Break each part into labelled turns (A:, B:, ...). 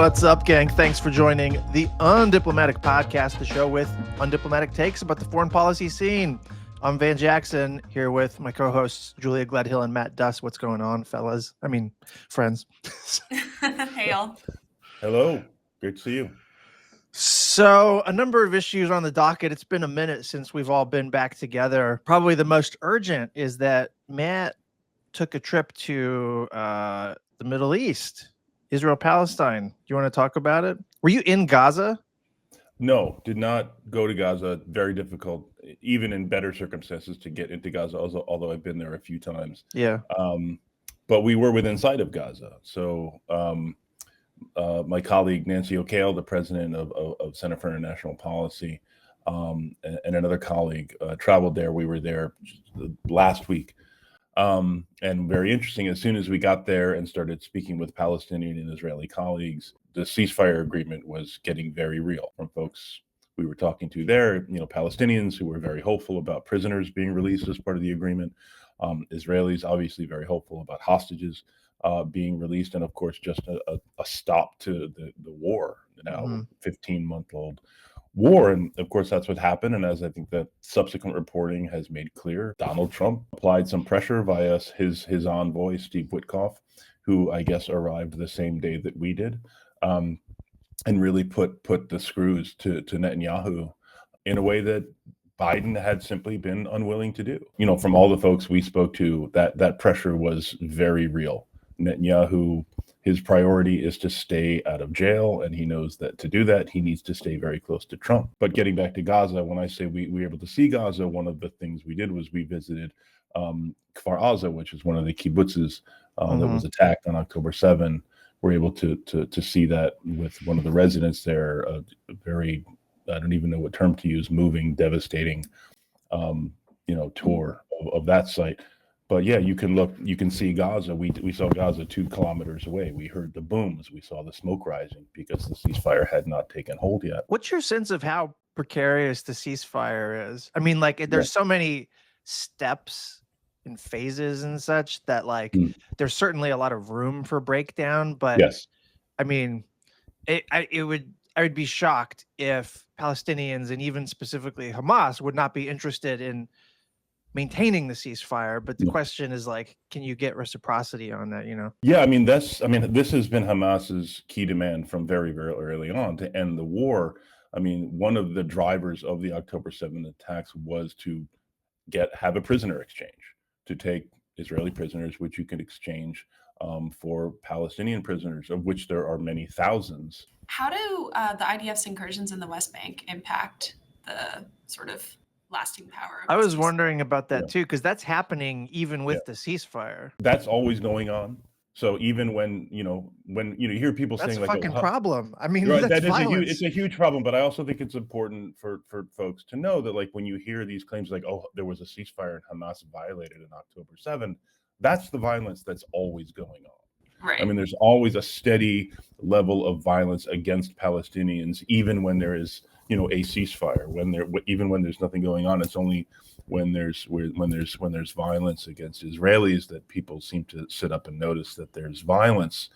A: What's up, gang? Thanks for joining the Undiplomatic Podcast, the show with undiplomatic takes about the foreign policy scene. I'm Van Jackson, here with my co-hosts Julia Gledhill and Matt Duss. What's going on, fellas? I mean, friends.
B: Hey, y'all.
C: Hello. Great to see you.
A: So, a number of issues on the docket. It's been a minute since we've all been back together. Probably the most urgent is that Matt took a trip to the Middle East, Israel, Palestine. Do you want to talk about it? Were you in Gaza?
C: No, did not go to Gaza. Very difficult, even in better circumstances, to get into Gaza, although I've been there a few times.
A: Yeah.
C: But we were within sight of Gaza. So my colleague, Nancy O'Kale, the president of Center for International Policy, and another colleague traveled there. We were there last week. And very interesting, as soon as we got there and started speaking with Palestinian and Israeli colleagues, the ceasefire agreement was getting very real from folks we were talking to there, Palestinians who were very hopeful about prisoners being released as part of the agreement. Israelis obviously very hopeful about hostages being released, and of course just a stop to the war, now 15-month-old war. And of course that's what happened. And as I think that subsequent reporting has made clear, Donald Trump applied some pressure via his envoy, Steve Witkoff, who I guess arrived the same day that we did, and really put the screws to Netanyahu in a way that Biden had simply been unwilling to do. From all the folks we spoke to, that pressure was very real. Netanyahu, his priority is to stay out of jail, and he knows that to do that, he needs to stay very close to Trump. But getting back to Gaza, when I say we were able to see Gaza, one of the things we did was we visited Kfar Aza, which is one of the kibbutzes that was attacked on October 7. We're able to see that with one of the residents there, a very, I don't even know what term to use, moving, devastating, tour of that site. But yeah, you can see Gaza. We saw Gaza 2 kilometers away. We heard the booms. We saw the smoke rising because the ceasefire had not taken hold yet.
A: What's your sense of how precarious the ceasefire is? I mean, there's so many steps and phases and such that there's certainly a lot of room for breakdown. But
C: yes,
A: I mean, I would be shocked if Palestinians and even specifically Hamas would not be interested in maintaining the ceasefire. But the question is can you get reciprocity on that?
C: Yeah, this has been Hamas's key demand from very, very early on to end the war. One of the drivers of the October 7th attacks was to have a prisoner exchange, to take Israeli prisoners, which you can exchange for Palestinian prisoners, of which there are many thousands.
B: How do the IDF's incursions in the West Bank impact the sort of lasting power of
A: I was wondering about that too, because that's happening even with the ceasefire.
C: That's always going on. So even when you hear people
A: that's
C: saying
A: a fucking problem.
C: Right,
A: that's violence.
C: It's a huge problem. But I also think it's important for folks to know that when you hear these claims there was a ceasefire and Hamas violated on October 7th, that's the violence that's always going on.
B: Right.
C: There's always a steady level of violence against Palestinians, even when there is a ceasefire. Even when there's nothing going on, it's only when there's violence against Israelis that people seem to sit up and notice that there's violence,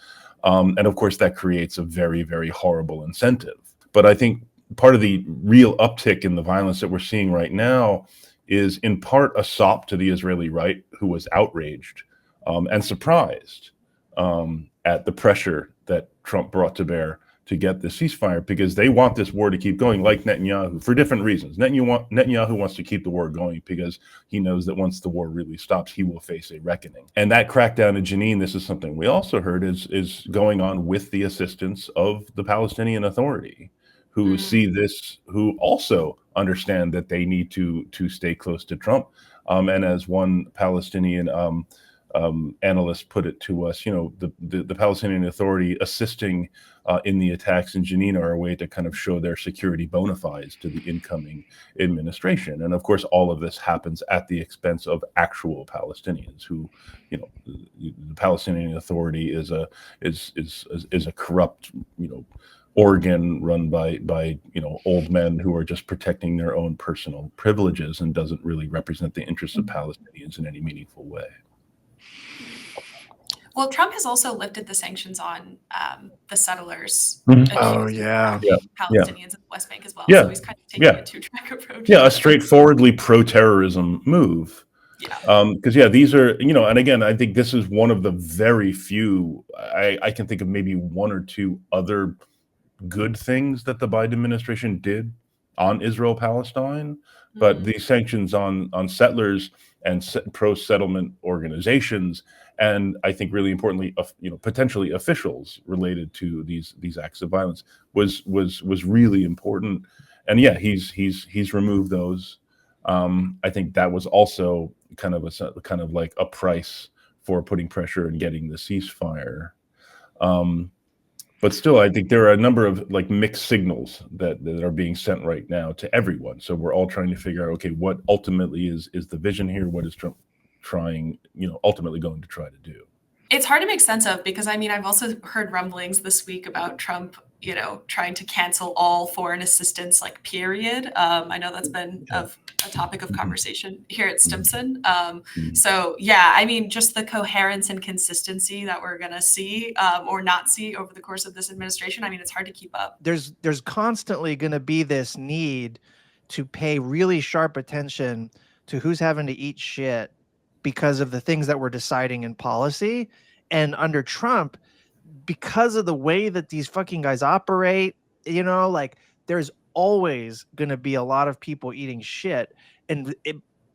C: and of course that creates a very, very horrible incentive. But I think part of the real uptick in the violence that we're seeing right now is in part a sop to the Israeli right, who was outraged and surprised at the pressure that Trump brought to bear to get the ceasefire, because they want this war to keep going, like Netanyahu, for different reasons. Netanyahu wants to keep the war going because he knows that once the war really stops, he will face a reckoning. And that crackdown in Jenin, this is something we also heard, is going on with the assistance of the Palestinian Authority, who see this, who also understand that they need to stay close to Trump. And as one Palestinian analyst put it to us, the Palestinian Authority assisting in the attacks in Jenin are a way to kind of show their security bona fides to the incoming administration. And of course, all of this happens at the expense of actual Palestinians who, the Palestinian Authority is a corrupt, organ run by old men who are just protecting their own personal privileges and doesn't really represent the interests of Palestinians in any meaningful way.
B: Well, Trump has also lifted the sanctions on the settlers
C: Mhm.
A: Oh,
B: accused
A: yeah.
B: of
C: Yeah.
B: Palestinians in the West Bank as well.
C: Yeah.
B: So he's kind of taking
C: Yeah.
B: a two-track approach.
C: Yeah, a straightforwardly pro-terrorism move.
B: Yeah.
C: Because these are, and again, I think this is one of the very few. I can think of maybe one or two other good things that the Biden administration did on Israel-Palestine, but the sanctions on settlers and pro-settlement organizations, and I think really importantly, potentially officials related to these acts of violence was really important. And yeah, he's removed those. I think that was also kind of like a price for putting pressure and getting the ceasefire. But still, I think there are a number of like mixed signals that are being sent right now to everyone. So we're all trying to figure out, okay, what ultimately is the vision here? What is Trump ultimately going to try to do?
B: It's hard to make sense of because I've also heard rumblings this week about Trump, trying to cancel all foreign assistance, like period. I know that's been a topic of conversation here at Stimson. So yeah, just the coherence and consistency that we're going to see or not see over the course of this administration. It's hard to keep up.
A: There's constantly going to be this need to pay really sharp attention to who's having to eat shit because of the things that we're deciding in policy. And under Trump, because of the way that these fucking guys operate, there's always going to be a lot of people eating shit.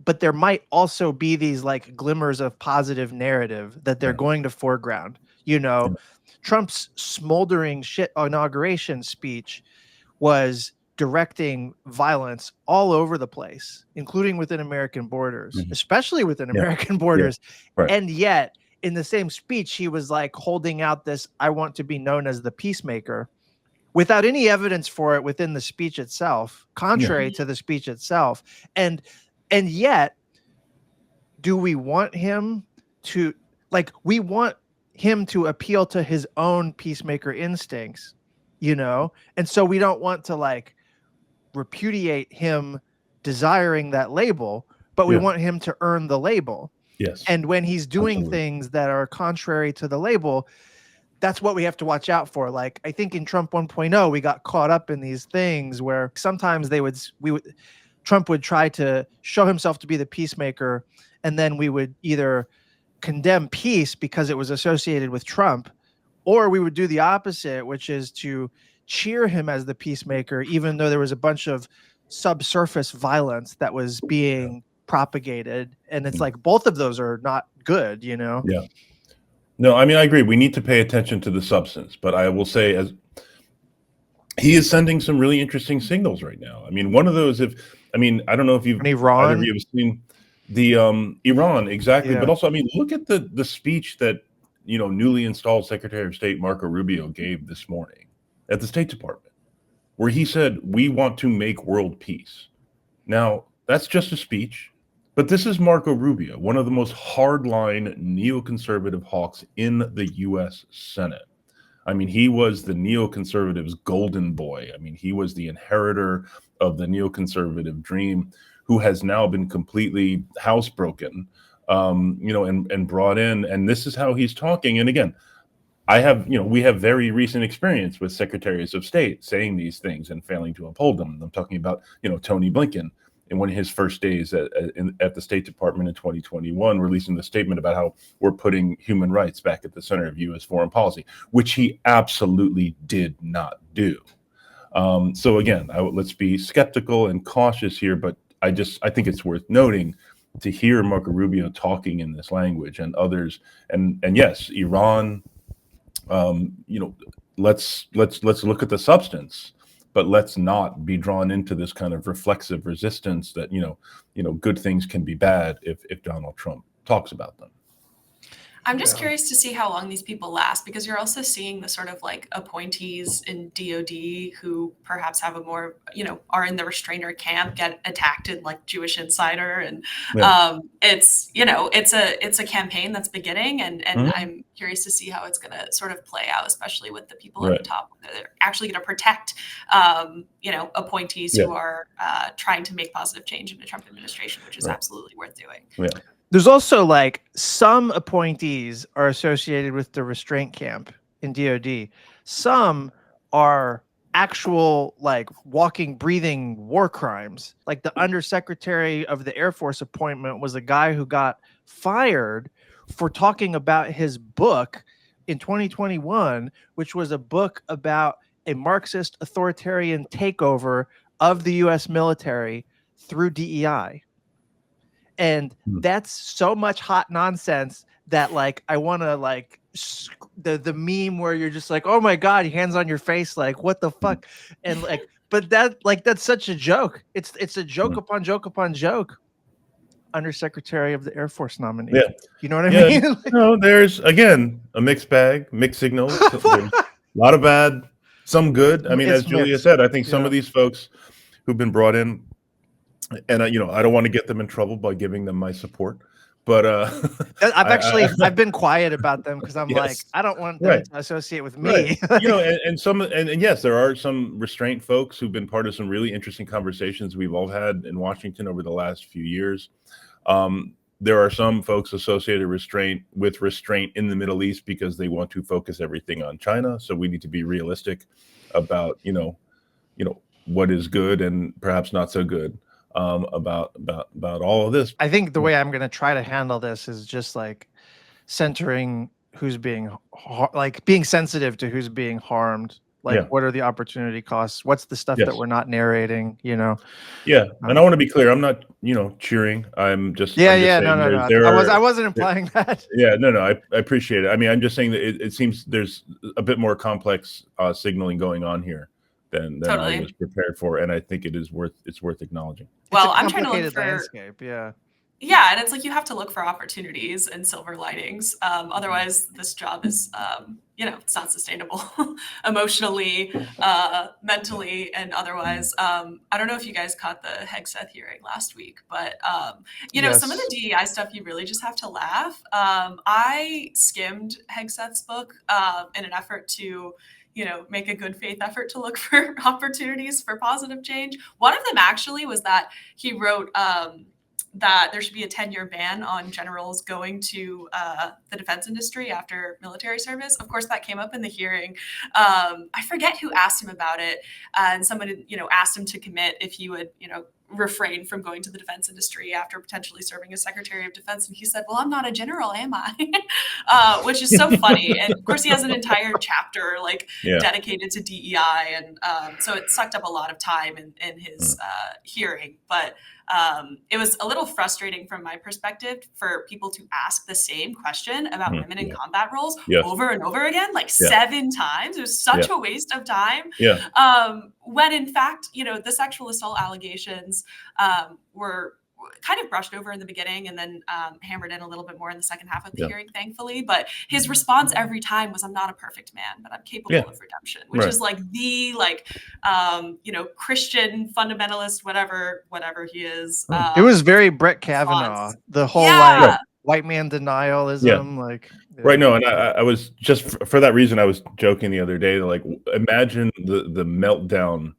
A: But there might also be these like glimmers of positive narrative that they're going to foreground. Trump's smoldering shit inauguration speech was directing violence all over the place, including within American borders, especially within American borders.
C: Right.
A: And yet in the same speech, he was like holding out this, I want to be known as the peacemaker, without any evidence for it within the speech itself, contrary to the speech itself. And yet, do we want him to, we want him to appeal to his own peacemaker instincts, and so we don't want to repudiate him desiring that label, but we want him to earn the label.
C: Yes.
A: And when he's doing things that are contrary to the label, that's what we have to watch out for. I think in Trump 1.0, we got caught up in these things where sometimes Trump would try to show himself to be the peacemaker, and then we would either condemn peace because it was associated with Trump, or we would do the opposite, which is to cheer him as the peacemaker, even though there was a bunch of subsurface violence that was being propagated. And it's like both of those are not good,
C: Yeah. No, I agree. We need to pay attention to the substance, but I will say, as he is sending some really interesting signals right now. One of those, I don't know if either of you have seen the Iran, exactly, but also, look at the speech that newly installed Secretary of State Marco Rubio gave this morning at the State Department, where he said, "We want to make world peace." Now, that's just a speech. But this is Marco Rubio, one of the most hardline neoconservative hawks in the U.S. Senate. He was the neoconservatives' golden boy. He was the inheritor of the neoconservative dream, who has now been completely housebroken, and brought in. And this is how he's talking. And again, we have very recent experience with secretaries of state saying these things and failing to uphold them. I'm talking about, Tony Blinken, in one of his first days at the State Department in 2021, releasing the statement about how we're putting human rights back at the center of U.S. foreign policy, which he absolutely did not do. So again, let's be skeptical and cautious here, but I think it's worth noting to hear Marco Rubio talking in this language and others, and yes, Iran. Let's look at the substance. But let's not be drawn into this kind of reflexive resistance that, good things can be bad if Donald Trump talks about them.
B: I'm just curious to see how long these people last, because you're also seeing the sort of appointees in DOD who perhaps have a more, are in the restrainer camp, get attacked in Jewish Insider. And it's a campaign that's beginning. And I'm curious to see how it's going to sort of play out, especially with the people at the top that are actually going to protect, appointees who are trying to make positive change in the Trump administration, which is absolutely worth doing.
C: Yeah.
A: There's also like some appointees are associated with the restraint camp in DOD. Some are actual like walking, breathing war crimes. Like the undersecretary of the Air Force appointment was a guy who got fired for talking about his book in 2021, which was a book about a Marxist authoritarian takeover of the US military through DEI. And that's so much hot nonsense that like I want to like the meme where you're just like, oh my god, hands on your face, like what the fuck, and like, but that's such a joke. It's a joke upon joke upon joke. Undersecretary of the Air Force nominee.
C: Yeah,
A: you know what I mean?
C: You know, there's again a mixed bag, mixed signals. There's a lot of bad, some good. I mean,
A: It's
C: as Julia
A: mixed.
C: said, I think some of these folks who've been brought in, and you know, I don't want to get them in trouble by giving them my support, but
A: I've been quiet about them because I'm
C: Yes.
A: like, I don't want them to associate with me.
C: Right. You know, and yes, there are some restraint folks who've been part of some really interesting conversations we've all had in Washington over the last few years. There are some folks associated with restraint in the Middle East because they want to focus everything on China. So we need to be realistic about, you know, what is good and perhaps not so good. About all of this.
A: I think the way I'm going to try to handle this is just like centering who's being like being sensitive to who's being harmed. Like, what are the opportunity costs? What's the stuff that we're not narrating? You know?
C: Yeah, and I want to be clear. I'm not, cheering. I'm just.
A: No. I wasn't implying that.
C: Yeah, no. I appreciate it. I mean, I'm just saying that it seems there's a bit more complex signaling going on here than I was prepared for, and I think it's worth acknowledging.
B: Well, I'm trying to look for
A: landscape,
B: yeah, and it's like you have to look for opportunities and silver linings. Otherwise, this job is, it's not sustainable emotionally, mentally, and otherwise. I don't know if you guys caught the Hegseth hearing last week, but some of the DEI stuff, you really just have to laugh. I skimmed Hegseth's book in an effort to make a good faith effort to look for opportunities for positive change. One of them actually was that he wrote that there should be a 10-year ban on generals going to the defense industry after military service. Of course, that came up in the hearing. I forget who asked him about it. And somebody, asked him to commit if he would, refrain from going to the defense industry after potentially serving as Secretary of Defense. And he said, well, I'm not a general, am I? Which is so funny. And of course, he has an entire chapter dedicated to DEI. And so it sucked up a lot of time in his hearing. But it was a little frustrating from my perspective for people to ask the same question about women in combat roles over and over again, 7 times. It was such a waste of time. When in fact, the sexual assault allegations were kind of brushed over in the beginning and then hammered in a little bit more in the second half of the hearing, thankfully. But his response every time was, I'm not a perfect man, but I'm capable of redemption, which is like the Christian fundamentalist, whatever he is.
A: It was very Brett Kavanaugh, the whole white man denialism.
C: Right. No, and I was just for that reason, I was joking the other day, imagine the meltdown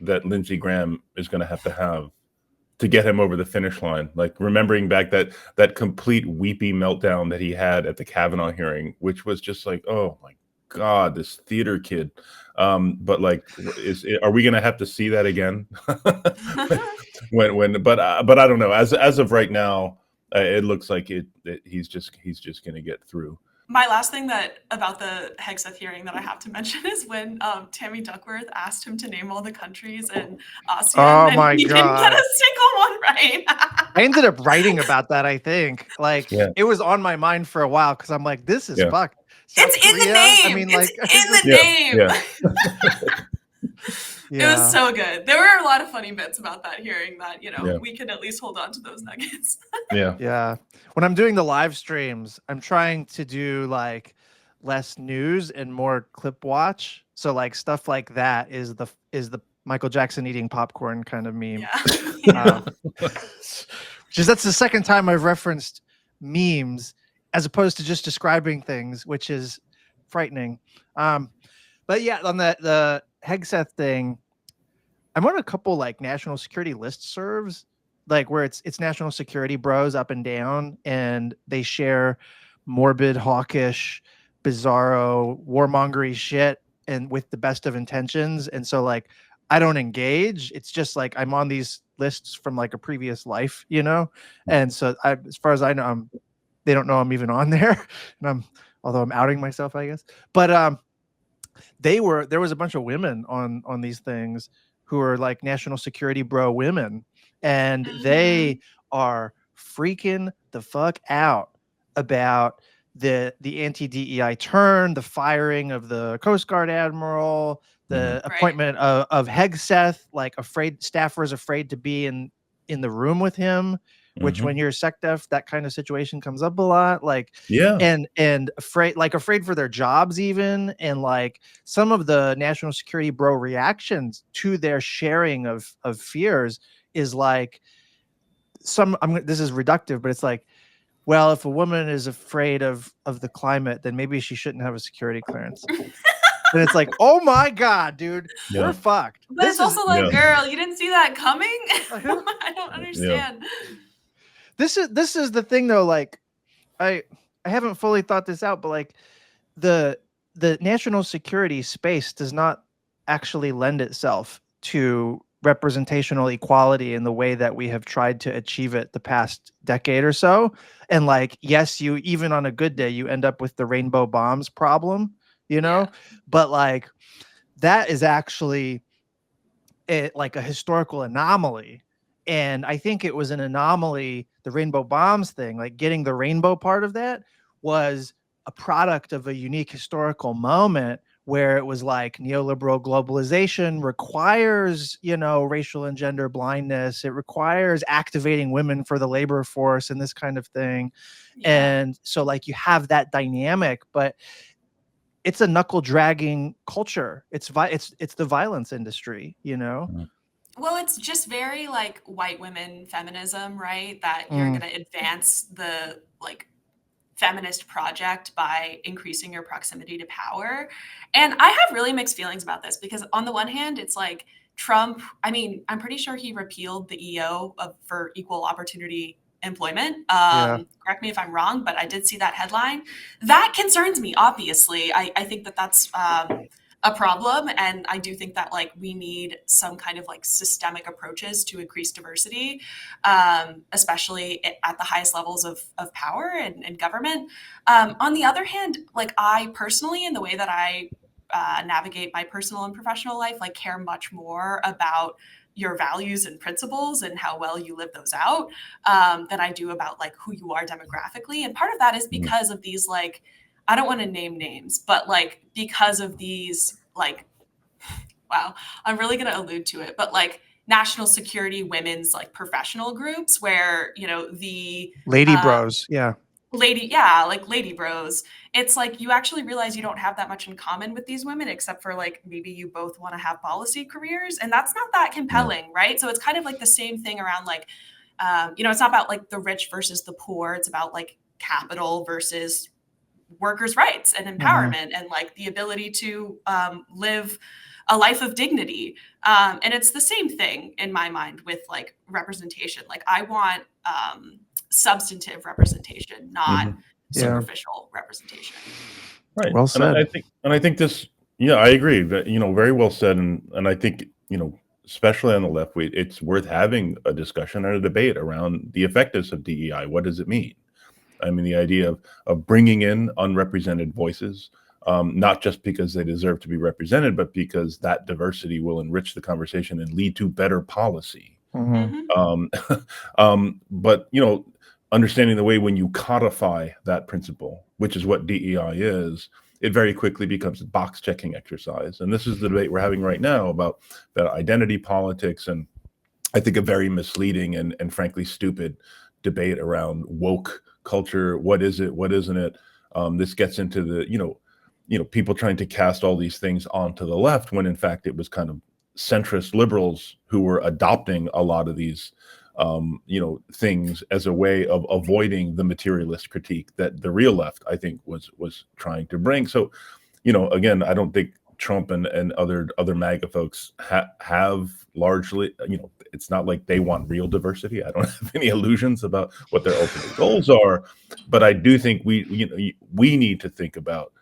C: that Lindsey Graham is going to have to get him over the finish line. Remembering back that complete weepy meltdown that he had at the Kavanaugh hearing, which was just oh my God, this theater kid. But are we going to have to see that again? But I don't know. As of right now, it looks like he's just going to get through.
B: My last thing about the Hegseth hearing that I have to mention is when Tammy Duckworth asked him to name all the countries in ASEAN, and he didn't get a single one right.
A: I ended up writing about that. I think it was on my mind for a while because I'm like, this is fucked.
B: It's in the name. I mean, it's in the name. It was so good. There were a lot of funny bits about that hearing that, we can at least hold on to those nuggets.
A: Yeah. When I'm doing the live streams, I'm trying to do less news and more clip watch. So stuff like that is the Michael Jackson eating popcorn kind of meme. That's the second time I've referenced memes as opposed to just describing things, which is frightening. But yeah, on the Hegseth thing, I'm on a couple national security listservs like where it's national security bros up and down, and they share morbid, hawkish, bizarro, warmongery shit, and with the best of intentions. And so like I don't engage. It's just like I'm on these lists from like a previous life, you know? And so as far as I know, they don't know I'm even on there. And although I'm outing myself, I guess. But there was a bunch of women on these things who are like national security bro women, and they are freaking the fuck out about the anti-DEI turn, the firing of the Coast Guard admiral, the appointment of Hegseth, like staffers afraid to be in the room with him, which when you're SecDef, that kind of situation comes up a lot. Like, and afraid for their jobs even. And like some of the national security bro reactions to their sharing of fears is like this is reductive, but it's like, well, if a woman is afraid of the climate, then maybe she shouldn't have a security clearance. And it's like, oh my God, dude, we're fucked.
B: But it's also like, girl, you didn't see that coming? I don't understand.
A: This is the thing though, like I haven't fully thought this out, but like the national security space does not actually lend itself to representational equality in the way that we have tried to achieve it the past decade or so. And like, yes, you even on a good day, you end up with the rainbow bombs problem, you know, but like that is actually like a historical anomaly. And I think it was an anomaly, the rainbow bombs thing, like getting the rainbow part of that was a product of a unique historical moment where it was like neoliberal globalization requires, you know, racial and gender blindness. It requires activating women for the labor force and this kind of thing. And so like you have that dynamic, but it's a knuckle dragging culture. It's the violence industry, you know?
B: Well, it's just very like white women feminism, right? That you're going to advance the like feminist project by increasing your proximity to power. And I have really mixed feelings about this because on the one hand, it's like Trump, I mean, I'm pretty sure he repealed the EO for equal opportunity employment. Correct me if I'm wrong, but I did see that headline. That concerns me, obviously. I think that that's a problem. And I do think that like we need some kind of like systemic approaches to increase diversity, especially at the highest levels of power and government. On the other hand, like I personally, in the way that I navigate my personal and professional life, like care much more about your values and principles and how well you live those out than I do about like who you are demographically. And part of that is because of these like, I don't want to name names, but like because of these like, wow, I'm really going to allude to it, but like national security women's like professional groups where, you know, the
A: lady bros.
B: Like lady bros. It's like you actually realize you don't have that much in common with these women, except for like maybe you both want to have policy careers. And that's not that compelling, right? So it's kind of like the same thing around like, you know, it's not about like the rich versus the poor. It's about like capital versus workers' rights and empowerment and like the ability to live a life of dignity. And it's the same thing in my mind with like representation. Like I want substantive representation, not superficial representation.
C: Right.
A: Well said.
C: And I think this, I agree that, very well said. And I think, especially on the left, it's worth having a discussion and a debate around the effectiveness of DEI. What does it mean? I mean, the idea of bringing in unrepresented voices, not just because they deserve to be represented, but because that diversity will enrich the conversation and lead to better policy. But, understanding the way when you codify that principle, which is what DEI is, it very quickly becomes a box checking exercise. And this is the debate we're having right now about identity politics, and I think a very misleading and frankly stupid debate around woke culture. What is it? What isn't it? This gets into the, people trying to cast all these things onto the left when in fact it was kind of centrist liberals who were adopting a lot of these, things as a way of avoiding the materialist critique that the real left, I think, was trying to bring. So, again, I don't think Trump and other MAGA folks have largely, it's not like they want real diversity. I don't have any illusions about what their ultimate goals are, but I do think we need to think about,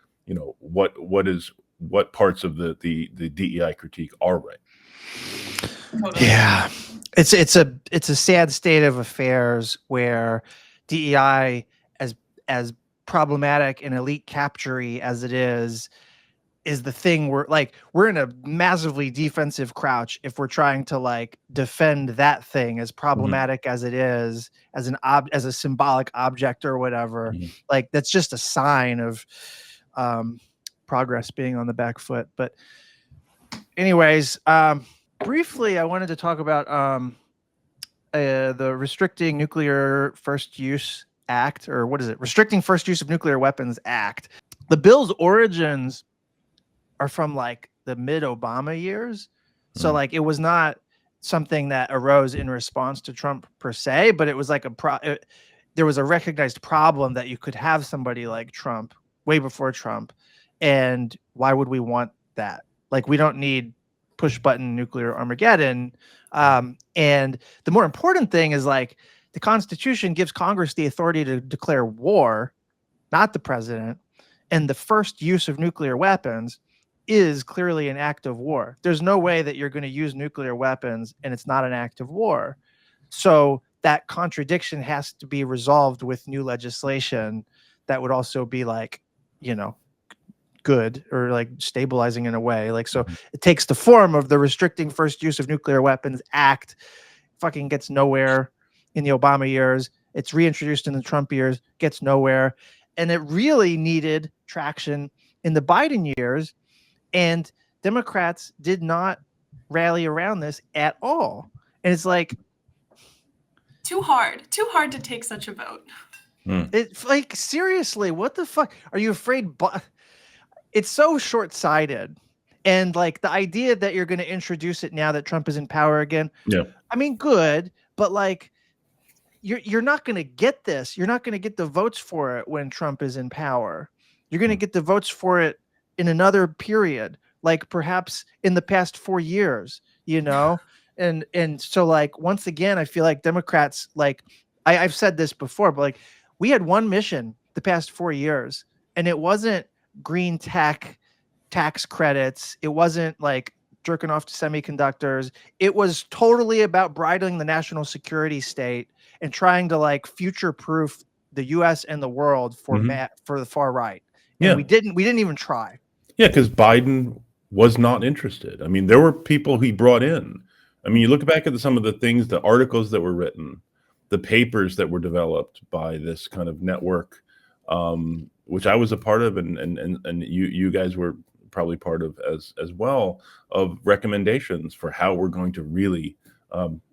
C: what parts of the DEI critique are right.
B: Totally.
A: Yeah, it's a sad state of affairs where DEI, as problematic and elite capture-y as it is the thing we're in a massively defensive crouch if we're trying to like defend that thing, as problematic as it is, as as a symbolic object or whatever. Like that's just a sign of progress being on the back foot. But anyways, briefly, I wanted to talk about the Restricting Nuclear First Use Act, or what is it? Restricting First Use of Nuclear Weapons Act. The bill's origins are from like the mid-Obama years. So like it was not something that arose in response to Trump per se, but it was like there was a recognized problem that you could have somebody like Trump way before Trump. And why would we want that? Like, we don't need push button nuclear Armageddon. And the more important thing is like the Constitution gives Congress the authority to declare war, not the president. And the first use of nuclear weapons is clearly an act of war. There's no way that you're going to use nuclear weapons and it's not an act of war. So that contradiction has to be resolved with new legislation that would also be like, good or like stabilizing in a way. Like, so it takes the form of the Restricting First Use of Nuclear Weapons Act, fucking gets nowhere in the Obama years. It's reintroduced in the Trump years, gets nowhere. And it really needed traction in the Biden years. And Democrats did not rally around this at all. And it's like,
B: too hard to take such a vote.
A: It's like, seriously, what the fuck? Are you afraid? It's so short-sighted. And like the idea that you're going to introduce it now that Trump is in power again. Yeah. I mean, good, but like you're not going to get this. You're not going to get the votes for it when Trump is in power. You're going to get the votes for it in another period, like perhaps in the past 4 years, And so like, once again, I feel like Democrats, like I've said this before, but like we had one mission the past 4 years, and it wasn't green tech tax credits. It wasn't like jerking off to semiconductors. It was totally about bridling the national security state and trying to like future-proof the U.S. and the world for the far right. And we didn't even try.
C: Yeah, because Biden was not interested. I mean, there were people he brought in. I mean, you look back at some of the things, the articles that were written, the papers that were developed by this kind of network, which I was a part of, and you guys were probably part of as well, of recommendations for how we're going to really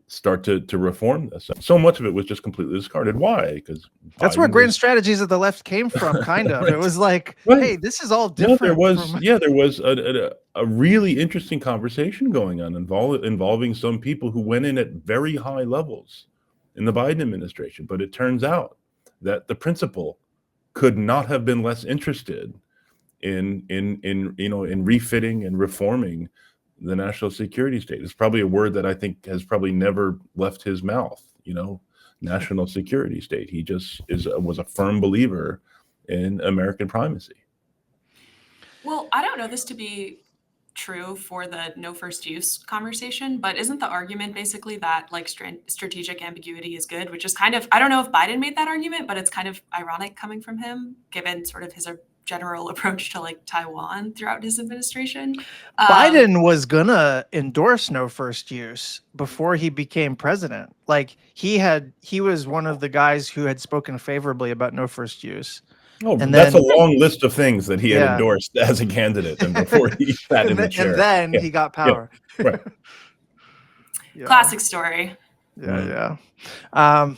C: start to reform this. So much of it was just completely discarded. Why? Because
A: that's where grand strategies of the left came from, kind of. Right. It was like, hey, this is all different.
C: No, there was a really interesting conversation going on involving some people who went in at very high levels in the Biden administration. But it turns out that the principal could not have been less interested in refitting and reforming the national security state. It's probably a word that I think has probably never left his mouth, national security state. He just was a firm believer in American primacy.
B: Well, I don't know this to be true for the no first use conversation, but isn't the argument basically that like strategic ambiguity is good, which is kind of, I don't know if Biden made that argument, but it's kind of ironic coming from him, given sort of his general approach to like Taiwan throughout his administration.
A: Biden was gonna endorse no first use before he became president. Like he was one of the guys who had spoken favorably about no first use.
C: Oh, and that's a long list of things that he had endorsed as a candidate, and before he sat in the chair.
A: And then he got power.
C: Yeah. Right.
B: Classic story.
A: Yeah. All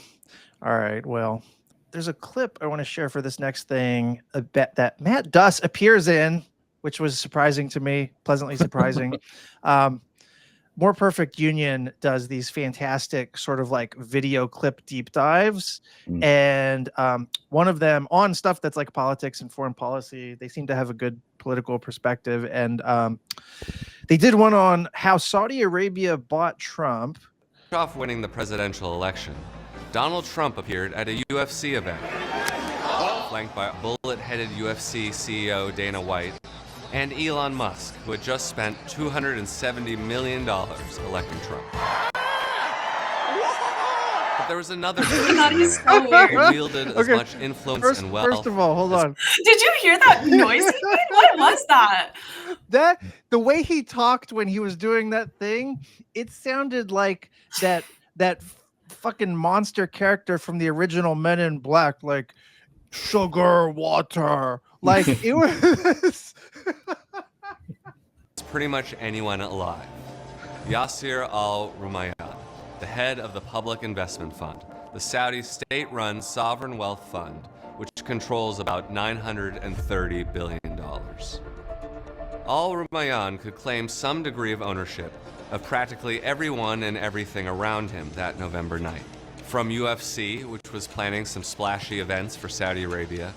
A: right. Well, there's a clip I want to share for this next thing that Matt Duss appears in, which was surprising to me, pleasantly surprising. More Perfect Union does these fantastic sort of like video clip deep dives.
C: Mm.
A: And one of them on stuff that's like politics and foreign policy. They seem to have a good political perspective. And they did one on how Saudi Arabia bought Trump.
D: Off winning the presidential election, Donald Trump appeared at a UFC event, flanked by bullet-headed UFC CEO Dana White and Elon Musk, who had just spent $270 million electing Trump. But there was another
B: That is so weird.
D: who wielded as
A: Okay.
D: much influence and wealth.
A: First of all, hold on.
B: Did you hear that noise he made? What was that?
A: That the way he talked when he was doing that thing, it sounded like that fucking monster character from the original Men in Black, like sugar water. Like it was.
D: It's pretty much anyone alive. Yasser al-Rumayyan, the head of the Public Investment Fund, the Saudi state-run sovereign wealth fund, which controls about $930 billion. Al-Rumayyan could claim some degree of ownership of practically everyone and everything around him that November night. From UFC, which was planning some splashy events for Saudi Arabia,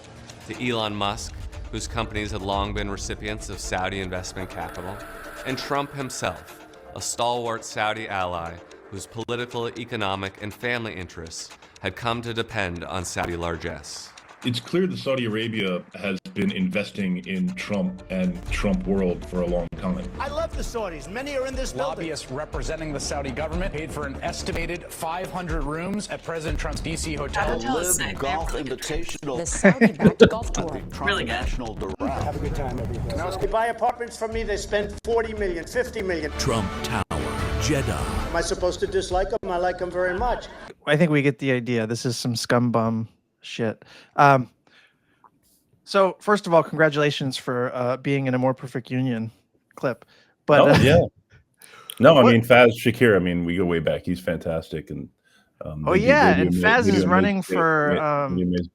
D: to Elon Musk, whose companies had long been recipients of Saudi investment capital, and Trump himself, a stalwart Saudi ally whose political, economic, and family interests had come to depend on Saudi largesse.
C: It's clear that Saudi Arabia has been investing in Trump and Trump world for a long time.
E: I love the Saudis. Many are in this building.
F: Lobbyists representing the Saudi government paid for an estimated 500 rooms at President Trump's D.C. hotel.
B: Hotel is sick.
E: Golf
B: They're really good.
E: Invitational.
G: The Saudi-backed golf tour.
E: Trump
B: Really good.
E: national direct.
H: Have a good time, everybody.
I: Now, they buy apartments from me, they spend 40 million, 50 million.
J: Trump Tower, Jeddah.
I: Am I supposed to dislike them? I like them very much.
A: I think we get the idea. This is some scumbum shit. So first of all, congratulations for being in a More Perfect Union clip. But
C: yeah. No, I
A: What-
C: mean Faz Shakir. I mean, we go way back. He's fantastic, and
A: Oh, yeah, and Faz is running for,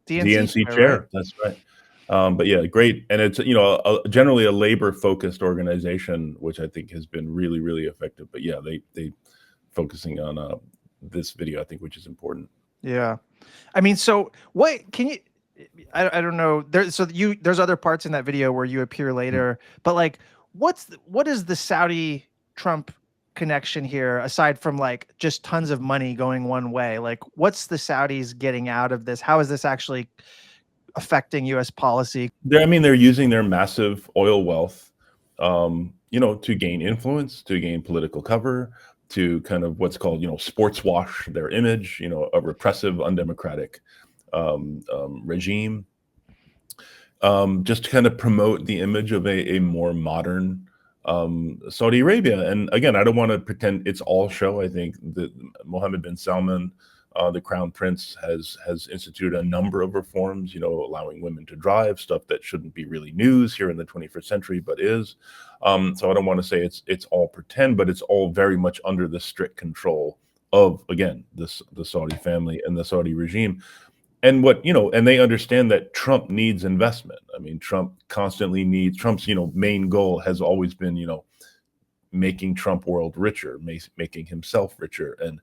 C: DNC
A: right?
C: chair. That's right. But yeah, great, and it's generally a labor-focused organization, which I think has been really, really effective. But yeah, they focusing on this video, I think, which is important.
A: yeah, I mean, so what can you? I don't know. There's other parts in that video where you appear later, but like, what is the Saudi Trump connection here aside from like just tons of money going one way? Like, what's the Saudis getting out of this? How is this actually affecting U.S. policy?
C: They're using their massive oil wealth, to gain influence, to gain political cover, to kind of what's called, sports wash their image, a repressive, undemocratic regime, just to kind of promote the image of a more modern Saudi Arabia. And again, I don't want to pretend it's all show. I think that Mohammed bin Salman, the crown prince, has instituted a number of reforms, allowing women to drive, stuff that shouldn't be really news here in the 21st century, but is. So I don't want to say it's all pretend, but it's all very much under the strict control of, again, the Saudi family and the Saudi regime. And and they understand that Trump needs investment. I mean, Trump constantly needs, Trump's, main goal has always been, making Trump world richer, making himself richer. And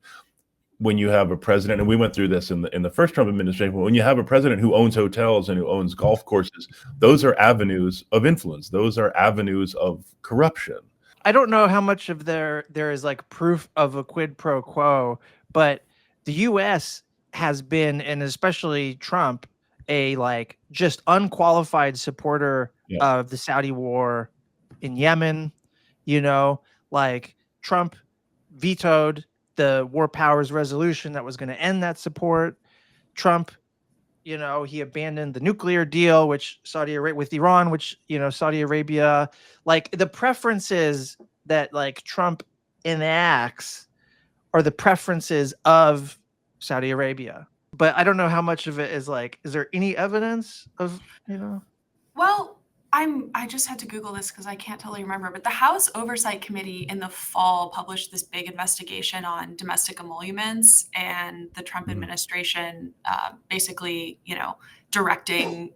C: when you have a president, and we went through this in the first Trump administration, when you have a president who owns hotels and who owns golf courses, those are avenues of influence. Those are avenues of corruption.
A: I don't know how much of there is like proof of a quid pro quo, but the U.S. has been, and especially Trump, a like just unqualified supporter of the Saudi war in Yemen. Like Trump vetoed the war powers resolution that was going to end that support. Trump, he abandoned the nuclear deal, which with Iran, which, Saudi Arabia, like the preferences that like Trump enacts are the preferences of Saudi Arabia. But I don't know how much of it is like, is there any evidence of,
B: Well, I just had to Google this because I can't totally remember, but the House Oversight Committee in the fall published this big investigation on domestic emoluments and the Trump administration basically, directing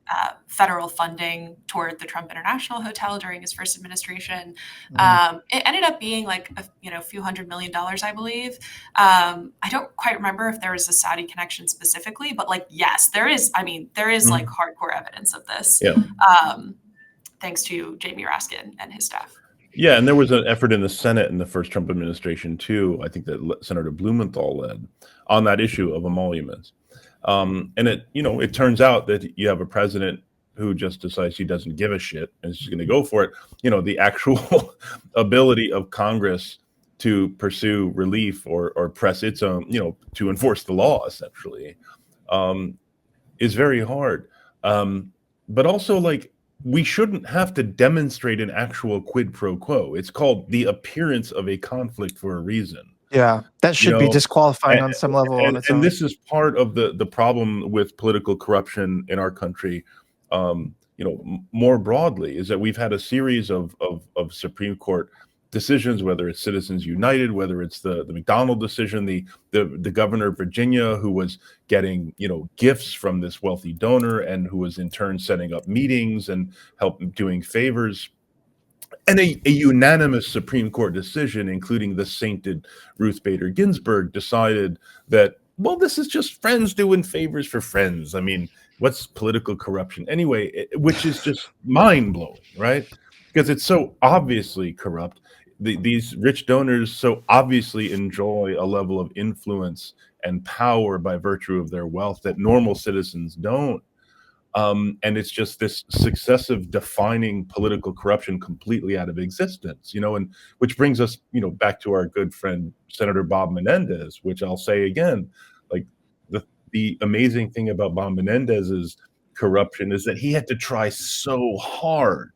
B: federal funding toward the Trump International Hotel during his first administration. It ended up being like a few $100 million, I believe. I don't quite remember if there was a Saudi connection specifically, but like, yes, there is. I mean, there is like hardcore evidence of this.
C: Yeah.
B: Thanks to Jamie Raskin and his staff.
C: Yeah, and there was an effort in the Senate in the first Trump administration too. I think that Senator Blumenthal led on that issue of emoluments. And it turns out that you have a president who just decides he doesn't give a shit and is just going to go for it. The actual ability of Congress to pursue relief or press its own, to enforce the law essentially, is very hard. But also, like, we shouldn't have to demonstrate an actual quid pro quo. It's called the appearance of a conflict for a reason.
A: Yeah, that should be disqualifying on some level.
C: And this is part of the problem with political corruption in our country. More broadly, is that we've had a series of Supreme Court decisions, whether it's Citizens United, whether it's the McDonald decision, the governor of Virginia who was getting gifts from this wealthy donor and who was in turn setting up meetings and doing favors. And a unanimous Supreme Court decision, including the sainted Ruth Bader Ginsburg, decided that, well, this is just friends doing favors for friends. I mean, what's political corruption anyway? Which is just mind-blowing, right? Because it's so obviously corrupt. These rich donors so obviously enjoy a level of influence and power by virtue of their wealth that normal citizens don't. And it's just this successive defining political corruption completely out of existence, and which brings us, back to our good friend, Senator Bob Menendez, which I'll say again, like the amazing thing about Bob Menendez's corruption is that he had to try so hard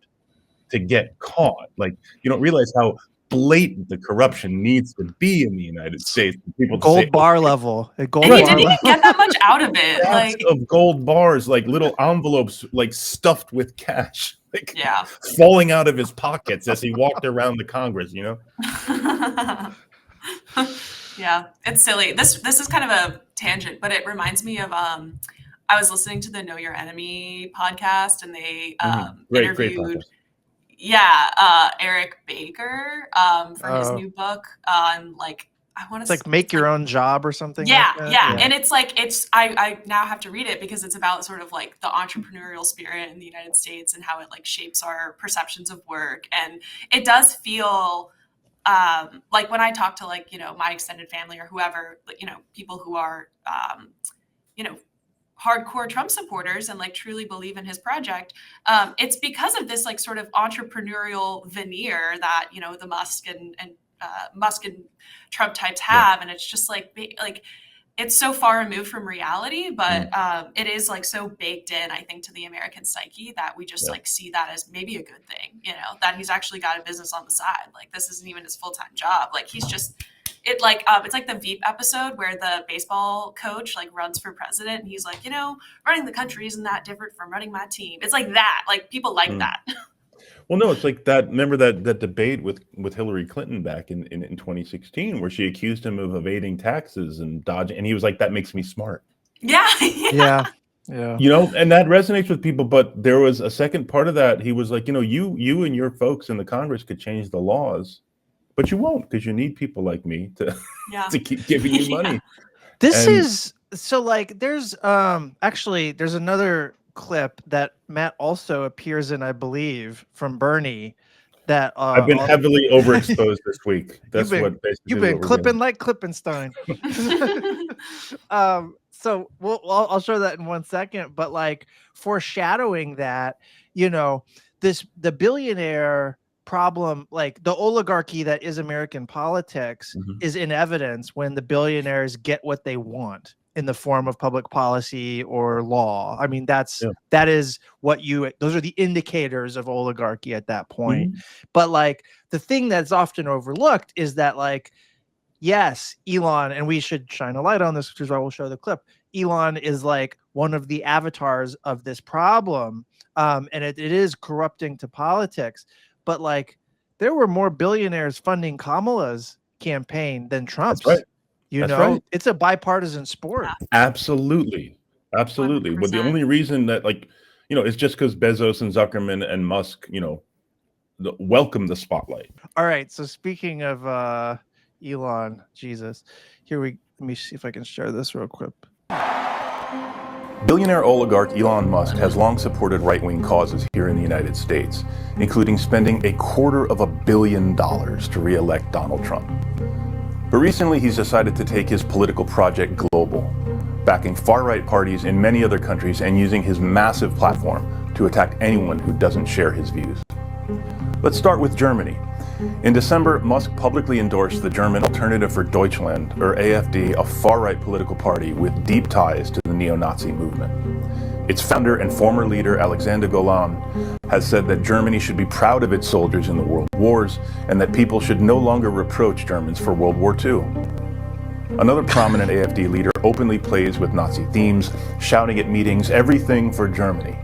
C: to get caught. Like, you don't realize how blatant the corruption needs to be in the United States. People
A: gold bar level.
B: And he didn't even get that much out of it.
C: Like of gold bars, like little envelopes, like stuffed with cash, like falling out of his pockets as he walked around the Congress.
B: Yeah, it's silly. This is kind of a tangent, but it reminds me of I was listening to the Know Your Enemy podcast, and they interviewed Eric Baker for his new book on I want to
A: like Make Your Own Job or something.
B: Yeah. And it's I now have to read it because it's about sort of like the entrepreneurial spirit in the United States and how it like shapes our perceptions of work. And it does feel like when I talk to my extended family or whoever, people who are hardcore Trump supporters and truly believe in his project, it's because of this sort of entrepreneurial veneer that the Musk and Trump types have, and it's just it's so far removed from reality, but it is so baked in, I think, to the American psyche that we just see that as maybe a good thing, that he's actually got a business on the side. This isn't even his full-time job. He's just it's like the Veep episode where the baseball coach runs for president and he's running the country isn't that different from running my team. It's like that. People like that.
C: Well, no, it's like that. Remember that debate with Hillary Clinton back in 2016, where she accused him of evading taxes and dodging, and he was like, "That makes me smart."
B: Yeah.
C: And that resonates with people. But there was a second part of that. He was like, you and your folks in the Congress could change the laws, but you won't, because you need people like me to keep giving you money.
A: There's actually there's another clip that Matt also appears in, I believe, from Bernie. That
C: I've been heavily overexposed this week. That's
A: you've been clipping like Klippenstein. So I'll show that in 1 second. But foreshadowing that, the billionaire problem, the oligarchy that is American politics, is in evidence when the billionaires get what they want in the form of public policy or law. I mean, that is what those are the indicators of oligarchy at that point. But the thing that's often overlooked is that yes, Elon, and we should shine a light on this, which is why we'll show the clip. Elon is one of the avatars of this problem. And it is corrupting to politics. But like, there were more billionaires funding Kamala's campaign than Trump's.
C: That's right.
A: You
C: That's
A: know,
C: right.
A: it's a bipartisan sport.
C: Absolutely. Absolutely. But the
B: 100%.
C: only reason that, like, is just because Bezos and Zuckerman and Musk, welcome the spotlight.
A: All right. So speaking of Elon, Jesus, let me see if I can share this real quick.
C: Billionaire oligarch Elon Musk has long supported right-wing causes here in the United States, including spending $250 million to re-elect Donald Trump. But recently he's decided to take his political project global, backing far-right parties in many other countries and using his massive platform to attack anyone who doesn't share his views. Let's start with Germany. In December, Musk publicly endorsed the German Alternative for Deutschland, or AfD, a far-right political party with deep ties to the neo-Nazi movement. Its founder and former leader, Alexander Golan, has said that Germany should be proud of its soldiers in the world wars and that people should no longer reproach Germans for World War II. Another prominent AfD leader openly plays with Nazi themes, shouting at meetings, "Everything for Germany,"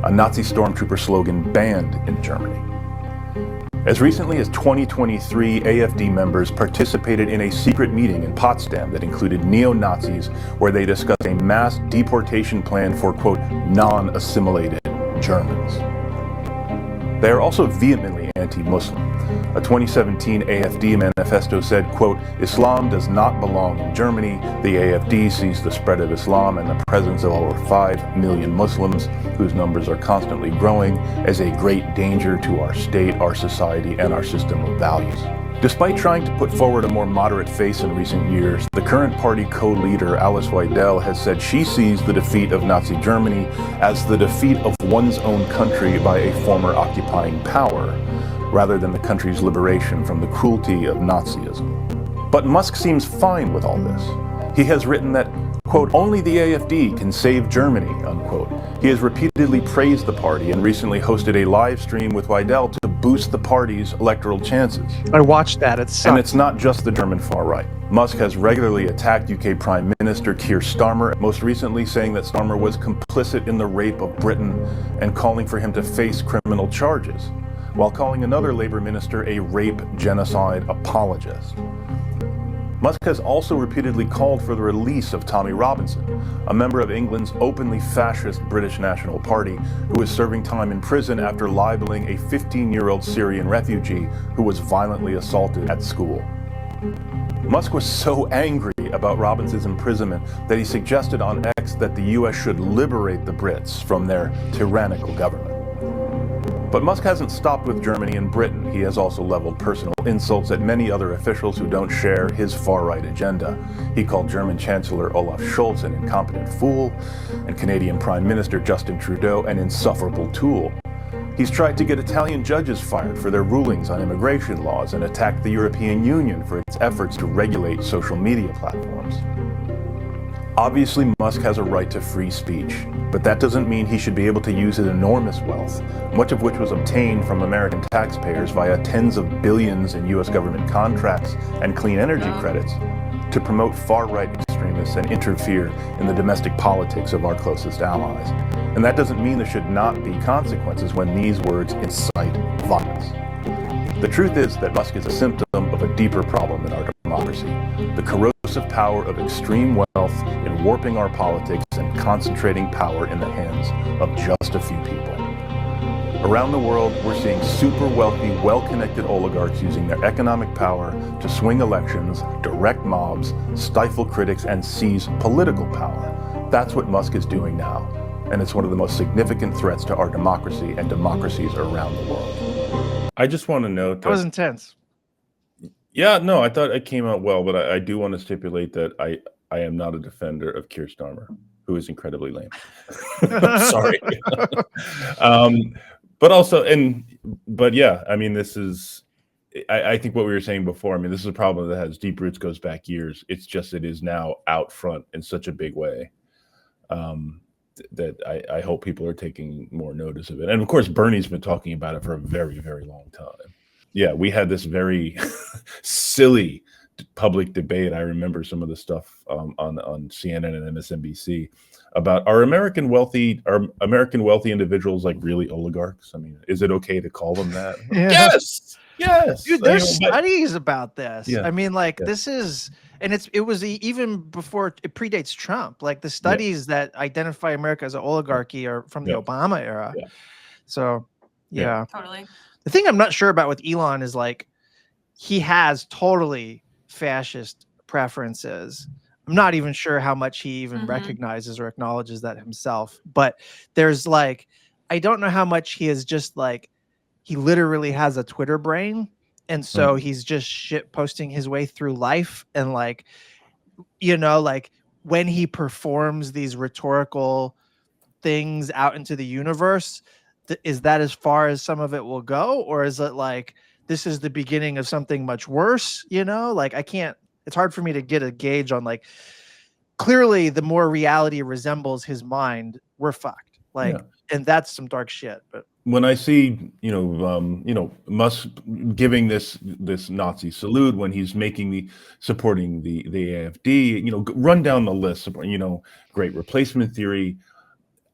C: a Nazi stormtrooper slogan banned in Germany. As recently as 2023, AfD members participated in a secret meeting in Potsdam that included neo-Nazis, where they discussed a mass deportation plan for, quote, non-assimilated Germans. They are also vehemently anti-Muslim. A 2017 AfD manifesto said, quote, "Islam does not belong in Germany. The AfD sees the spread of Islam and the presence of over 5 million Muslims, whose numbers are constantly growing, as a great danger to our state, our society, and our system of values." Despite trying to put forward a more moderate face in recent years, the current party co-leader Alice Weidel has said she sees the defeat of Nazi Germany as the defeat of one's own country by a former occupying power, rather than the country's liberation from the cruelty of Nazism. But Musk seems fine with all this. He has written that, quote, "only the AfD can save Germany," unquote. He has repeatedly praised the party and recently hosted a live stream with Weidel to boost the party's electoral chances.
A: I watched that.
C: And it's not just the German far right. Musk has regularly attacked UK Prime Minister Keir Starmer, most recently saying that Starmer was complicit in the rape of Britain and calling for him to face criminal charges, while calling another Labour minister a rape genocide apologist. Musk has also repeatedly called for the release of Tommy Robinson, a member of England's openly fascist British National Party who is serving time in prison after libeling a 15-year-old Syrian refugee who was violently assaulted at school. Musk was so angry about Robinson's imprisonment that he suggested on X that the US should liberate the Brits from their tyrannical government. But Musk hasn't stopped with Germany and Britain. He has also leveled personal insults at many other officials who don't share his far-right agenda. He called German Chancellor Olaf Scholz an incompetent fool, and Canadian Prime Minister Justin Trudeau an insufferable tool. He's tried to get Italian judges fired for their rulings on immigration laws and attacked the European Union for its efforts to regulate social media platforms. Obviously, Musk has a right to free speech, but that doesn't mean he should be able to use his enormous wealth, much of which was obtained from American taxpayers via tens of billions in US government contracts and clean energy credits, to promote far-right extremists and interfere in the domestic politics of our closest allies. And that doesn't mean there should not be consequences when these words incite violence. The truth is that Musk is a symptom of a deeper problem in our democracy, the corrosive power of extreme wealth in warping our politics and concentrating power in the hands of just a few people. Around the world, we're seeing super wealthy, well-connected oligarchs using their economic power to swing elections, direct mobs, stifle critics, and seize political power. That's what Musk is doing now, and it's one of the most significant threats to our democracy and democracies around the world. I just want to note
A: That was intense.
C: Yeah, no, I thought it came out well, but I do want to stipulate that I am not a defender of Keir Starmer, who is incredibly lame. Sorry. But also, but yeah, I mean, this is, I think what we were saying before, I mean, this is a problem that has deep roots, goes back years. It's just, it is now out front in such a big way that I hope people are taking more notice of it. And of course, Bernie's been talking about it for a very, very long time. Yeah, we had this very silly public debate. I remember some of the stuff on CNN and MSNBC about are American wealthy individuals like really oligarchs? I mean, is it okay to call them that?
A: Yeah.
C: Yes.
A: Dude, there's studies about this.
C: Yeah.
A: I mean, like
C: Yeah.
A: this is, and it was even before it predates Trump. Like the studies that identify America as an oligarchy are from the Obama era.
C: Yeah.
A: So yeah.
B: Totally.
A: The thing I'm not sure about with Elon is like he has totally fascist preferences. I'm not even sure how much he even recognizes or acknowledges that himself. But there's like, I don't know how much he is just like, he literally has a Twitter brain. And so he's just shit posting his way through life. And like, you know, like when he performs these rhetorical things out into the universe, is that as far as some of it will go? Or is it like, this is the beginning of something much worse? You know, like it's hard for me to get a gauge on like, clearly the more reality resembles his mind, we're fucked. Like, and that's some dark shit. But
C: when I see, Musk giving this Nazi salute, when he's supporting the AfD, run down the list of, great replacement theory,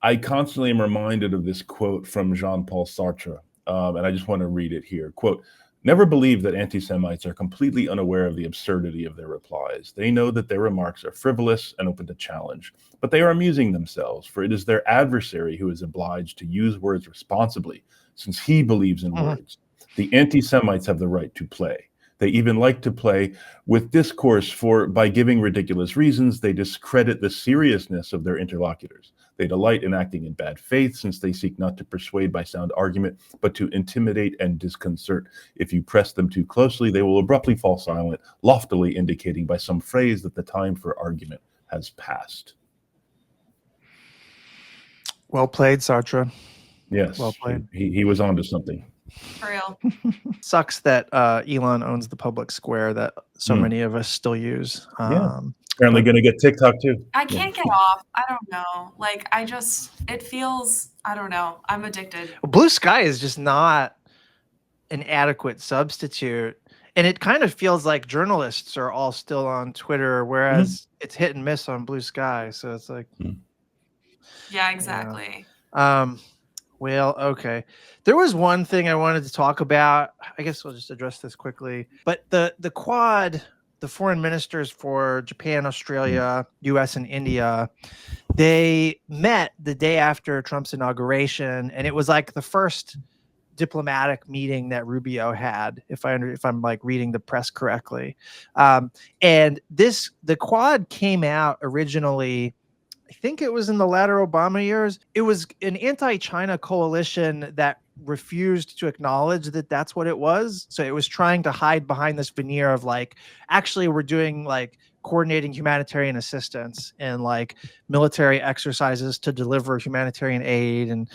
C: I constantly am reminded of this quote from Jean-Paul Sartre, and I just want to read it here. Quote, "Never believe that anti-Semites are completely unaware of the absurdity of their replies. They know that their remarks are frivolous and open to challenge, but they are amusing themselves, for it is their adversary who is obliged to use words responsibly, since he believes in words. The anti-Semites have the right to play. They even like to play with discourse, for by giving ridiculous reasons, they discredit the seriousness of their interlocutors. They delight in acting in bad faith, since they seek not to persuade by sound argument, but to intimidate and disconcert. If you press them too closely, they will abruptly fall silent, loftily indicating by some phrase that the time for argument has passed."
A: well played, Sartre.
C: Yes,
A: Well played.
C: He was onto something.
B: For real.
A: Sucks that Elon owns the public square that so many of us still use.
C: Apparently going to get TikTok too.
B: I can't get off. I don't know. Like, it feels, I don't know. I'm addicted.
A: Blue Sky is just not an adequate substitute. And it kind of feels like journalists are all still on Twitter, whereas it's hit and miss on Blue Sky. So it's like,
B: Yeah, exactly.
A: Well, okay. There was one thing I wanted to talk about. I guess we'll just address this quickly. But the Quad, the foreign ministers for Japan, Australia, US, and India, they met the day after Trump's inauguration, and it was like the first diplomatic meeting that Rubio had, if I'm like reading the press correctly. And the Quad came out originally, I think it was in the latter Obama years. It was an anti-China coalition that refused to acknowledge that that's what it was. So it was trying to hide behind this veneer of like, actually, we're doing like coordinating humanitarian assistance and like military exercises to deliver humanitarian aid and,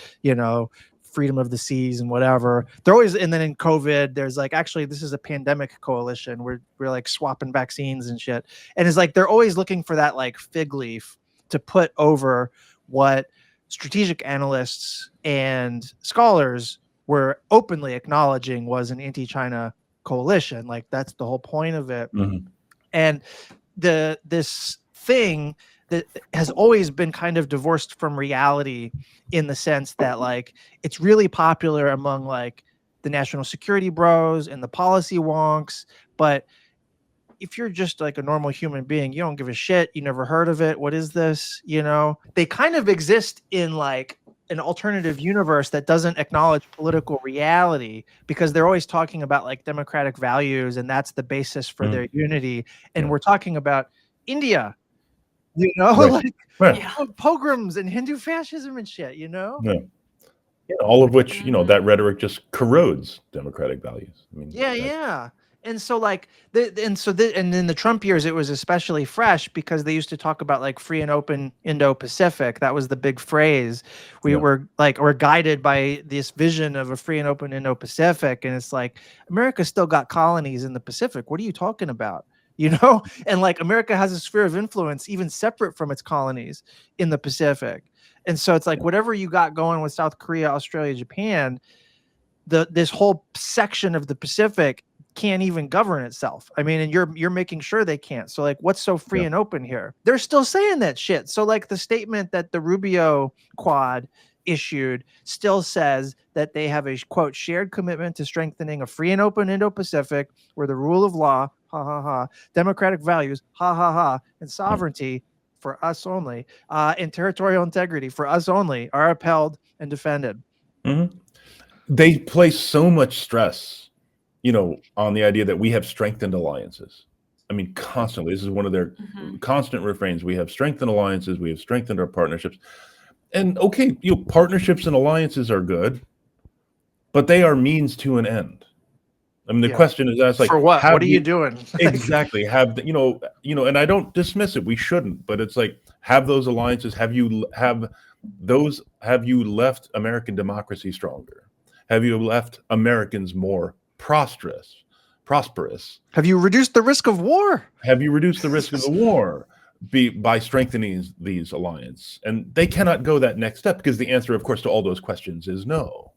A: freedom of the seas and whatever. They're always, and then in COVID, there's like, actually, this is a pandemic coalition. We're like swapping vaccines and shit. And it's like, they're always looking for that like fig leaf to put over what strategic analysts and scholars were openly acknowledging was an anti-China coalition. Like that's the whole point of it. And this thing that has always been kind of divorced from reality in the sense that like it's really popular among like the national security bros and the policy wonks, but if you're just like a normal human being, you don't give a shit. You never heard of it. What is this? They kind of exist in like an alternative universe that doesn't acknowledge political reality because they're always talking about like democratic values and that's the basis for their unity. And we're talking about India, like pogroms and Hindu fascism and shit,
C: all of which, that rhetoric just corrodes democratic values. I mean,
A: And so like and in the Trump years, it was especially fresh because they used to talk about like free and open Indo-Pacific. That was the big phrase. We're guided by this vision of a free and open Indo-Pacific. And it's like, America still got colonies in the Pacific. What are you talking about? And like America has a sphere of influence even separate from its colonies in the Pacific. And so it's like whatever you got going with South Korea, Australia, Japan, this whole section of the Pacific can't even govern itself. I mean, and you're making sure they can't. So like, what's so free
C: Yeah.
A: and open here? They're still saying that shit. So like the statement that the Rubio Quad issued still says that they have a quote shared commitment to strengthening a free and open Indo-Pacific where the rule of law, ha ha ha, democratic values, ha ha ha, and sovereignty for us only, and territorial integrity for us only are upheld and defended.
C: Mm-hmm. They place so much stress, on the idea that we have strengthened alliances. I mean, constantly. This is one of their constant refrains. We have strengthened alliances. We have strengthened our partnerships. And okay, partnerships and alliances are good, but they are means to an end. I mean, the question is asked, like,
A: for what? What are you doing?
C: Exactly. Have and I don't dismiss it. We shouldn't, but it's like, have those alliances? Have you left American democracy stronger? Have you left Americans more prosperous?
A: Have you reduced the risk of war?
C: Have you reduced the risk of the war by strengthening these alliances? And they cannot go that next step because the answer, of course, to all those questions is no.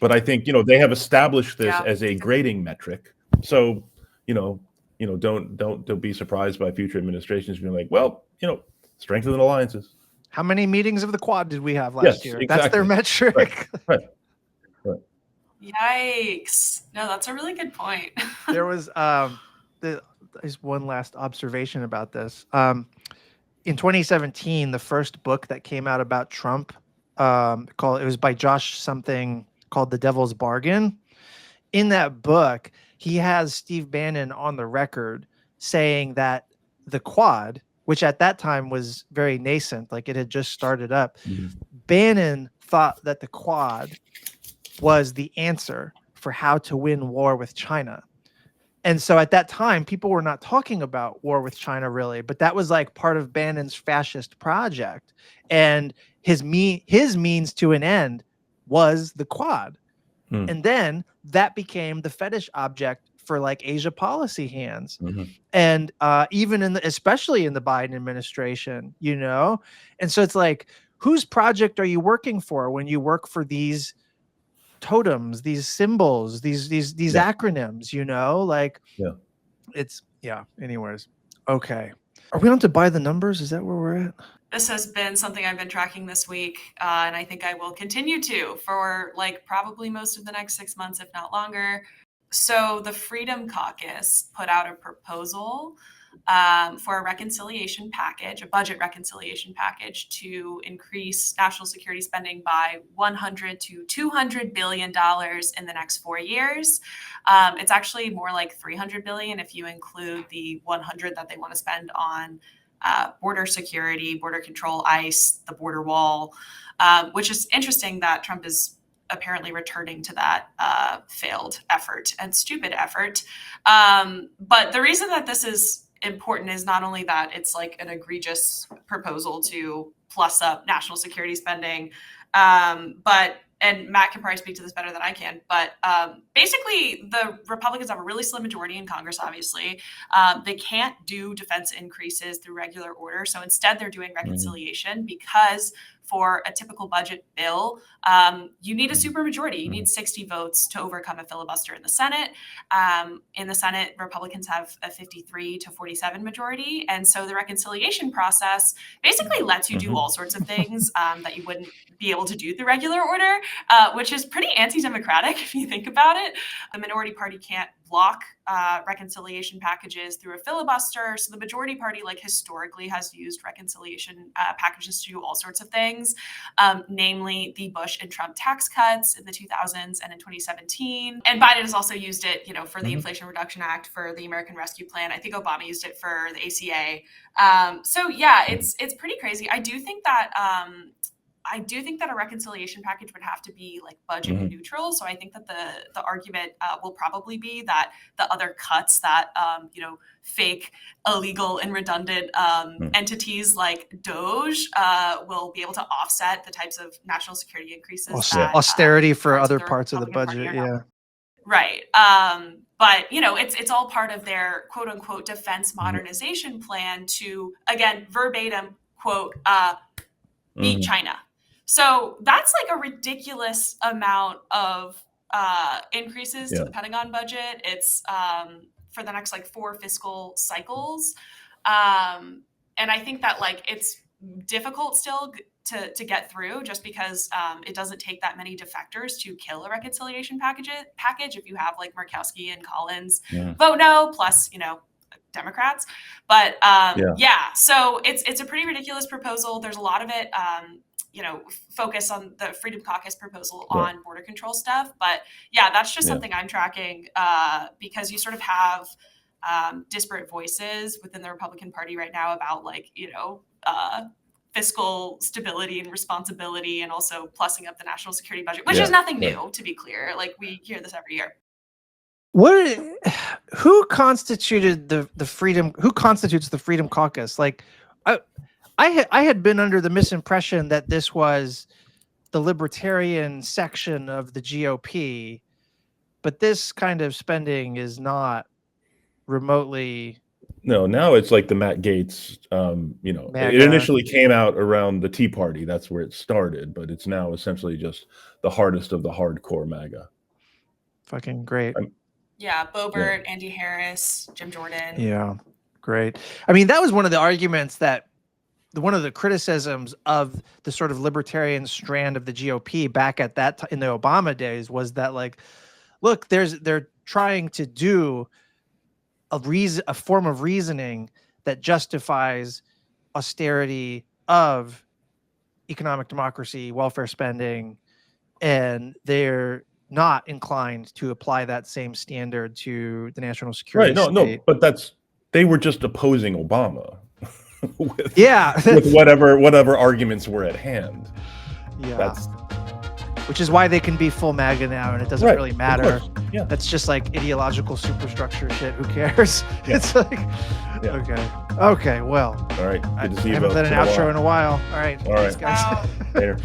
C: But I think, they have established this as a grading metric. So, don't be surprised by future administrations being like, well, strengthen alliances.
A: How many meetings of the Quad did we have last year?
C: Exactly.
A: That's their metric.
C: Right.
B: Yikes. No, that's a really good point.
A: There was there's one last observation about this. In 2017, the first book that came out about Trump, it was by Josh something called The Devil's Bargain. In that book, he has Steve Bannon on the record saying that the Quad, which at that time was very nascent, like it had just started up, Bannon thought that the Quad was the answer for how to win war with China. And so at that time, people were not talking about war with China really, but that was like part of Bannon's fascist project. And his means to an end was the Quad. And then that became the fetish object for like Asia policy hands. And even especially in the Biden administration, And so it's like, whose project are you working for when you work for these totems, these symbols, these acronyms, anyways. Okay. Are we on to buy the numbers? Is that where we're at?
B: This has been something I've been tracking this week, and I think I will continue to for probably most of the next 6 months, if not longer. So the Freedom Caucus put out a proposal for a reconciliation package, a budget reconciliation package to increase national security spending by $100 to $200 billion in the next 4 years. It's actually more like $300 billion if you include the $100 that they want to spend on border security, border control, ICE, the border wall, which is interesting that Trump is apparently returning to that failed effort and stupid effort. But the reason that this is important is not only that it's like an egregious proposal to plus up national security spending, and Matt can probably speak to this better than I can, but basically the Republicans have a really slim majority in Congress, obviously. They can't do defense increases through regular order. So instead they're doing reconciliation because for a typical budget bill, you need a supermajority. You need 60 votes to overcome a filibuster in the Senate. In the Senate, Republicans have a 53 to 47 majority. And so the reconciliation process basically lets you do all sorts of things that you wouldn't be able to do through regular order, which is pretty anti-democratic if you think about it. The minority party can't block reconciliation packages through a filibuster. So the majority party, historically, has used reconciliation packages to do all sorts of things, namely the Bush and Trump tax cuts in the 2000s and in 2017. And Biden has also used it, for the Inflation Reduction Act, for the American Rescue Plan. I think Obama used it for the ACA. So yeah, it's pretty crazy. I do think that a reconciliation package would have to be budget neutral. So I think that the argument will probably be that the other cuts that fake, illegal, and redundant entities like DOGE will be able to offset the types of national security increases.
A: Austerity for other parts of the budget, yeah.
B: Right. But it's all part of their quote unquote defense modernization plan to, again, verbatim quote, beat China. So that's a ridiculous amount of increases
C: Yeah.
B: to the Pentagon budget. It's for the next like 4 fiscal cycles. And I think that like it's difficult still to get through just because it doesn't take that many defectors to kill a reconciliation package if you have like Murkowski and Collins vote no, plus, you know, Democrats. But yeah, so it's a pretty ridiculous proposal. There's a lot of it, you know, focus on the Freedom Caucus proposal on border control stuff. But yeah, that's just something I'm tracking because you sort of have disparate voices within the Republican Party right now about like, you know, fiscal stability and responsibility and also plussing up the national security budget, which is nothing new, to be clear. Like we hear this every year.
A: Who constituted the freedom? Who constitutes the Freedom Caucus? Like, I had been under the misimpression that this was the libertarian section of the GOP, but this kind of spending is not remotely.
C: No, now it's like the Matt Gaetz, you know,
A: MAGA.
C: It initially came out around the Tea Party. That's where it started, but it's now essentially just the hardest of the hardcore MAGA.
A: Fucking great.
B: Yeah, Boebert, Andy Harris, Jim Jordan.
A: Yeah, great. I mean, that was one of the arguments that one of the criticisms of the sort of libertarian strand of the GOP back at that in the Obama days was that, like, look, they're trying to do a form of reasoning that justifies austerity of economic democracy, welfare spending, and they're not inclined to apply that same standard to the national security state.
C: No, but they were just opposing Obama with,
A: yeah,
C: with whatever arguments were at hand.
A: Yeah, which is why they can be full MAGA now, and it doesn't really matter.
C: Yeah,
A: that's just like ideological superstructure shit. Who cares? Yeah. It's like, okay, well,
C: all right. Good to see you.
A: I haven't done an outro in a while. All right,
C: thanks,
A: guys.
C: Later.